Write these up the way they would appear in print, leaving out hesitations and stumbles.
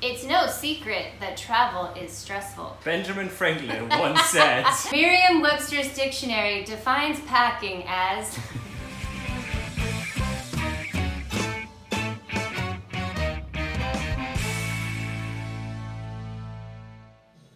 It's no secret that travel is stressful. Benjamin Franklin once said. Merriam-Webster's dictionary defines packing as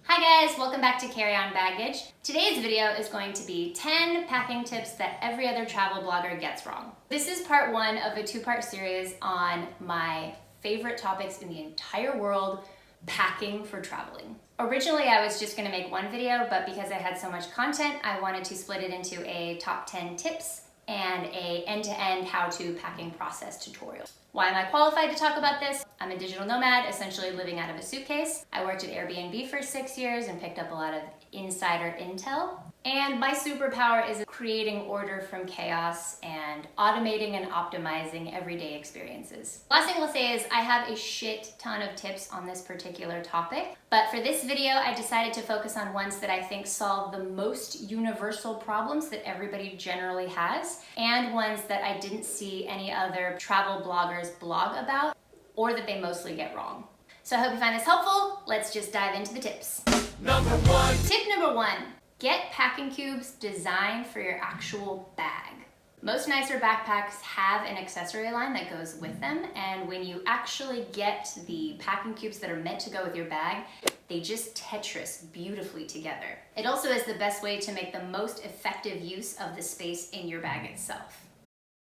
Hi guys, welcome back to Carry On Baggage. Today's video is going to be 10 packing tips that every other travel blogger gets wrong. This is part one of a two-part series on my favorite topics in the entire world, packing for traveling. Originally, I was just gonna make one video, but because I had so much content, I wanted to split it into a top 10 tips and a end-to-end how-to packing process tutorial. Why am I qualified to talk about this? I'm a digital nomad, essentially living out of a suitcase. I worked at Airbnb for 6 years and picked up a lot of insider intel. And my superpower is creating order from chaos and automating and optimizing everyday experiences. Last thing I'll say is I have a shit ton of tips on this particular topic, but for this video, I decided to focus on ones that I think solve the most universal problems that everybody generally has, and ones that I didn't see any other travel bloggers blog about, or that they mostly get wrong. So I hope you find this helpful. Let's just dive into the tips. Number one. Tip number one. Get packing cubes designed for your actual bag. Most nicer backpacks have an accessory line that goes with them, and when you actually get the packing cubes that are meant to go with your bag, they just Tetris beautifully together. It also is the best way to make the most effective use of the space in your bag itself.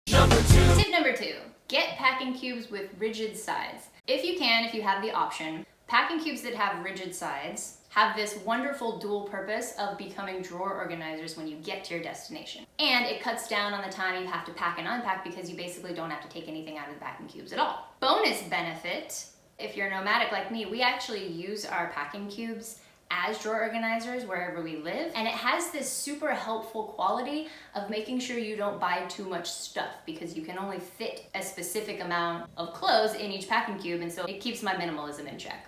Tip number two, get packing cubes with rigid sides. If you can, if you have the option, packing cubes that have rigid sides have this wonderful dual purpose of becoming drawer organizers when you get to your destination. And it cuts down on the time you have to pack and unpack because you basically don't have to take anything out of the packing cubes at all. Bonus benefit, if you're nomadic like me, we actually use our packing cubes as drawer organizers wherever we live. And it has this super helpful quality of making sure you don't buy too much stuff because you can only fit a specific amount of clothes in each packing cube, and so it keeps my minimalism in check.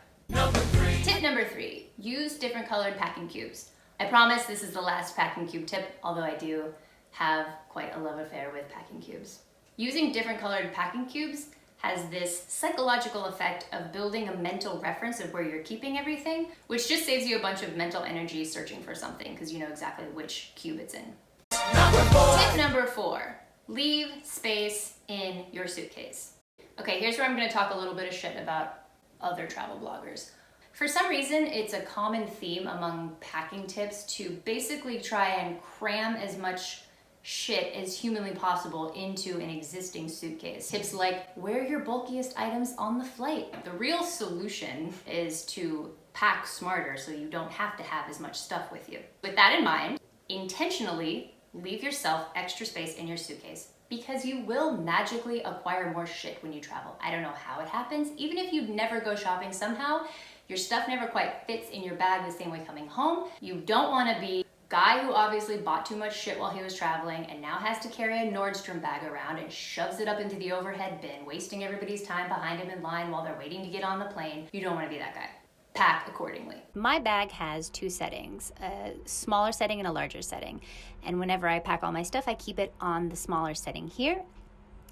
Tip number three, use different colored packing cubes. I promise this is the last packing cube tip, although I do have quite a love affair with packing cubes. Using different colored packing cubes has this psychological effect of building a mental reference of where you're keeping everything, which just saves you a bunch of mental energy searching for something because you know exactly which cube it's in. Tip number four, leave space in your suitcase. Okay, here's where I'm gonna talk a little bit of shit about other travel bloggers. For some reason, it's a common theme among packing tips to basically try and cram as much shit as humanly possible into an existing suitcase. Tips like wear your bulkiest items on the flight. The real solution is to pack smarter so you don't have to have as much stuff with you. With that in mind, intentionally leave yourself extra space in your suitcase because you will magically acquire more shit when you travel. I don't know how it happens. Even if you never go shopping, somehow your stuff never quite fits in your bag the same way coming home. You don't want to be guy who obviously bought too much shit while he was traveling and now has to carry a Nordstrom bag around and shoves it up into the overhead bin, wasting everybody's time behind him in line while they're waiting to get on the plane. You don't want to be that guy. Pack accordingly. My bag has two settings, a smaller setting and a larger setting. And whenever I pack all my stuff, I keep it on the smaller setting here.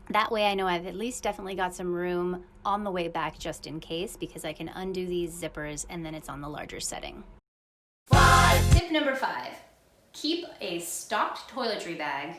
That way I know I've at least definitely got some room on the way back just in case, because I can undo these zippers and then it's on the larger setting. Tip number five, keep a stocked toiletry bag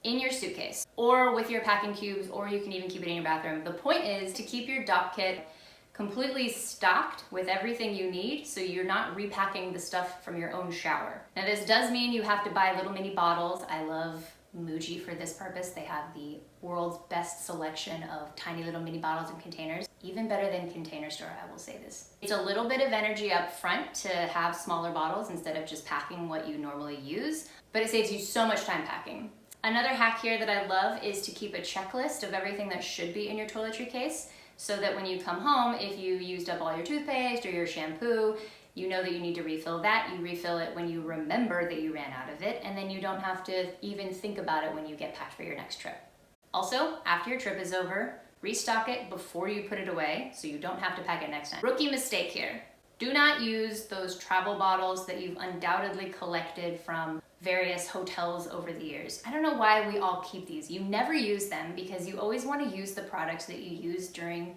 in your suitcase or with your packing cubes, or you can even keep it in your bathroom. The point is to keep your dock kit completely stocked with everything you need so you're not repacking the stuff from your own shower. Now this does mean you have to buy little mini bottles. I love Muji for this purpose. They have the world's best selection of tiny little mini bottles and containers, even better than Container Store, I will say this. It's a little bit of energy up front to have smaller bottles instead of just packing what you normally use, but it saves you so much time packing. Another hack here that I love is to keep a checklist of everything that should be in your toiletry case, so that when you come home, if you used up all your toothpaste or your shampoo, you know that you need to refill that. You refill it when you remember that you ran out of it, and then you don't have to even think about it when you get packed for your next trip. Also, after your trip is over, restock it before you put it away so you don't have to pack it next time. Rookie mistake here. Do not use those travel bottles that you've undoubtedly collected from various hotels over the years. I don't know why we all keep these. You never use them because you always want to use the products that you use during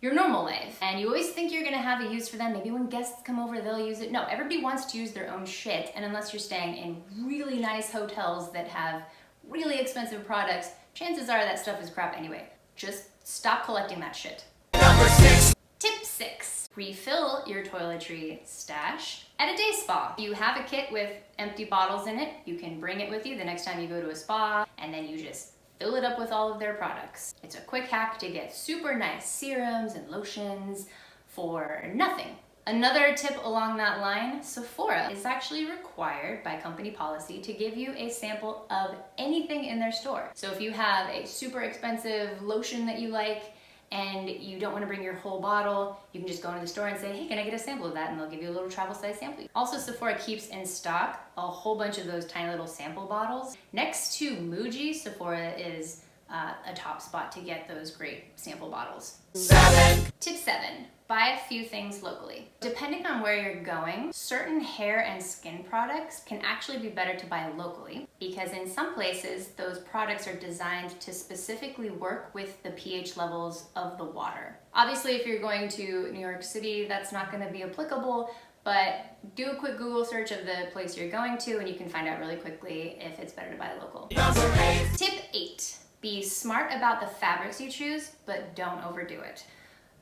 your normal life. And you always think you're gonna have a use for them. Maybe when guests come over, they'll use it. No, everybody wants to use their own shit. And unless you're staying in really nice hotels that have really expensive products, chances are that stuff is crap anyway. Just stop collecting that shit. Number 6. Tip 6. Refill your toiletry stash at a day spa. You have a kit with empty bottles in it. You can bring it with you the next time you go to a spa, and then you just fill it up with all of their products. It's a quick hack to get super nice serums and lotions for nothing. Another tip along that line, Sephora is actually required by company policy to give you a sample of anything in their store. So if you have a super expensive lotion that you like and you don't want to bring your whole bottle, you can just go into the store and say, hey, can I get a sample of that? And they'll give you a little travel size sample. Also, Sephora keeps in stock a whole bunch of those tiny little sample bottles. Next to Muji, Sephora is a top spot to get those great sample bottles. 7. Tip 7. Buy a few things locally. Depending on where you're going, certain hair and skin products can actually be better to buy locally because in some places, those products are designed to specifically work with the pH levels of the water. Obviously, if you're going to New York City, that's not going to be applicable, but do a quick Google search of the place you're going to and you can find out really quickly if it's better to buy local. Number 8. Tip 8. Be smart about the fabrics you choose, but don't overdo it.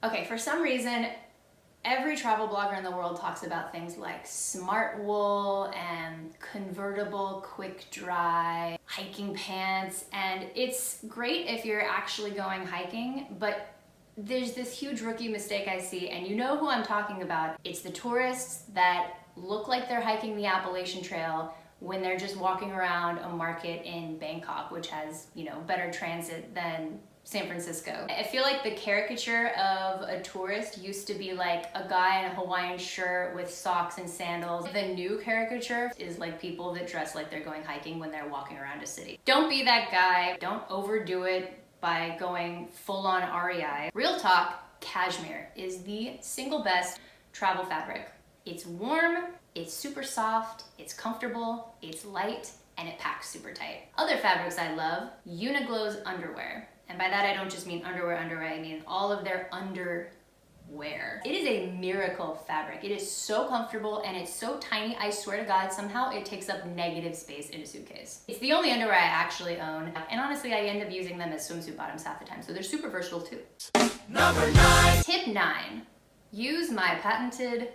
Okay, for some reason, every travel blogger in the world talks about things like smart wool and convertible quick dry hiking pants, and it's great if you're actually going hiking, but there's this huge rookie mistake I see, and you know who I'm talking about. It's the tourists that look like they're hiking the Appalachian Trail when they're just walking around a market in Bangkok, which has, you know, better transit than San Francisco. I feel like the caricature of a tourist used to be like a guy in a Hawaiian shirt with socks and sandals. The new caricature is like people that dress like they're going hiking when they're walking around a city. Don't be that guy. Don't overdo it by going full on REI. Real talk, cashmere is the single best travel fabric. It's warm, it's super soft, it's comfortable, it's light, and it packs super tight. Other fabrics I love, Uniqlo's underwear. And by that I don't just mean underwear, I mean all of their underwear. It is a miracle fabric. It is so comfortable and it's so tiny, I swear to God, somehow it takes up negative space in a suitcase. It's the only underwear I actually own, and honestly I end up using them as swimsuit bottoms half the time, so they're super versatile too. Number 9. Tip 9, use my patented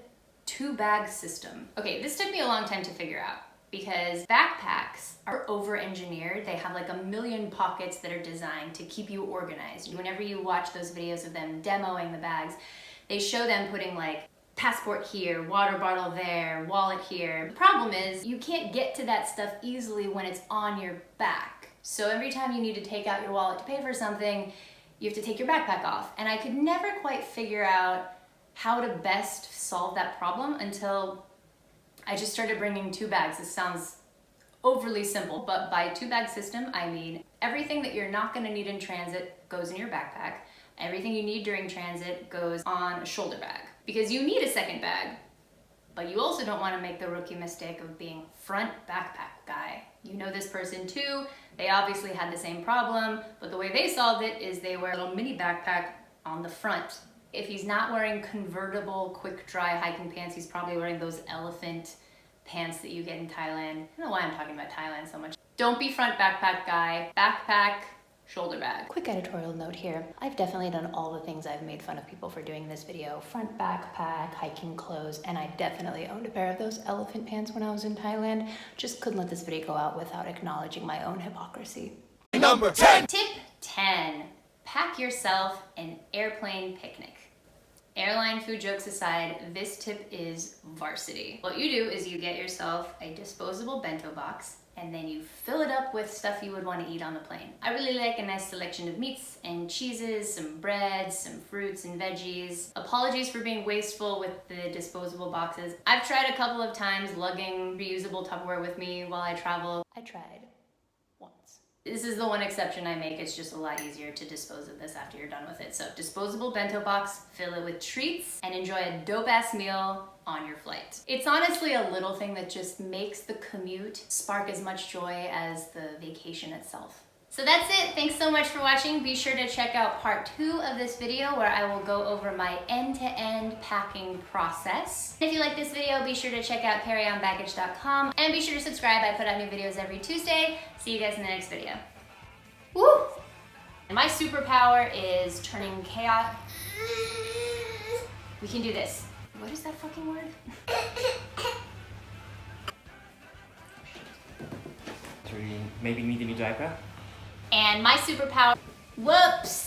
2-bag system. Okay, this took me a long time to figure out because backpacks are over-engineered. They have like a million pockets that are designed to keep you organized. Whenever you watch those videos of them demoing the bags, they show them putting like passport here, water bottle there, wallet here. The problem is you can't get to that stuff easily when it's on your back. So every time you need to take out your wallet to pay for something, you have to take your backpack off. And I could never quite figure out how to best solve that problem until I just started bringing 2 bags. This sounds overly simple, but by 2-bag system, I mean everything that you're not gonna need in transit goes in your backpack. Everything you need during transit goes on a shoulder bag. Because you need a second bag, but you also don't wanna make the rookie mistake of being front backpack guy. You know this person too. They obviously had the same problem, but the way they solved it is they wear a little mini backpack on the front. If he's not wearing convertible, quick dry hiking pants, he's probably wearing those elephant pants that you get in Thailand. I don't know why I'm talking about Thailand so much. Don't be front backpack guy. Backpack, shoulder bag. Quick editorial note here. I've definitely done all the things I've made fun of people for doing in this video. Front backpack, hiking clothes, and I definitely owned a pair of those elephant pants when I was in Thailand. Just couldn't let this video go out without acknowledging my own hypocrisy. Number 10. Tip 10. Pack yourself an airplane picnic. Airline food jokes aside, this tip is varsity. What you do is you get yourself a disposable bento box and then you fill it up with stuff you would want to eat on the plane. I really like a nice selection of meats and cheeses, some breads, some fruits and veggies. Apologies for being wasteful with the disposable boxes. I've tried a couple of times lugging reusable Tupperware with me while I travel. I tried once. This is the one exception I make. It's just a lot easier to dispose of this after you're done with it. So disposable bento box, fill it with treats, and enjoy a dope-ass meal on your flight. It's honestly a little thing that just makes the commute spark as much joy as the vacation itself. So that's it. Thanks so much for watching. Be sure to check out part 2 of this video where I will go over my end-to-end packing process. If you like this video, be sure to check out carryonbaggage.com and be sure to subscribe. I put out new videos every Tuesday. See you guys in the next video. Woo! My superpower is turning chaos. We can do this. What is that fucking word? So you maybe need a new diaper? And my superpower, whoops!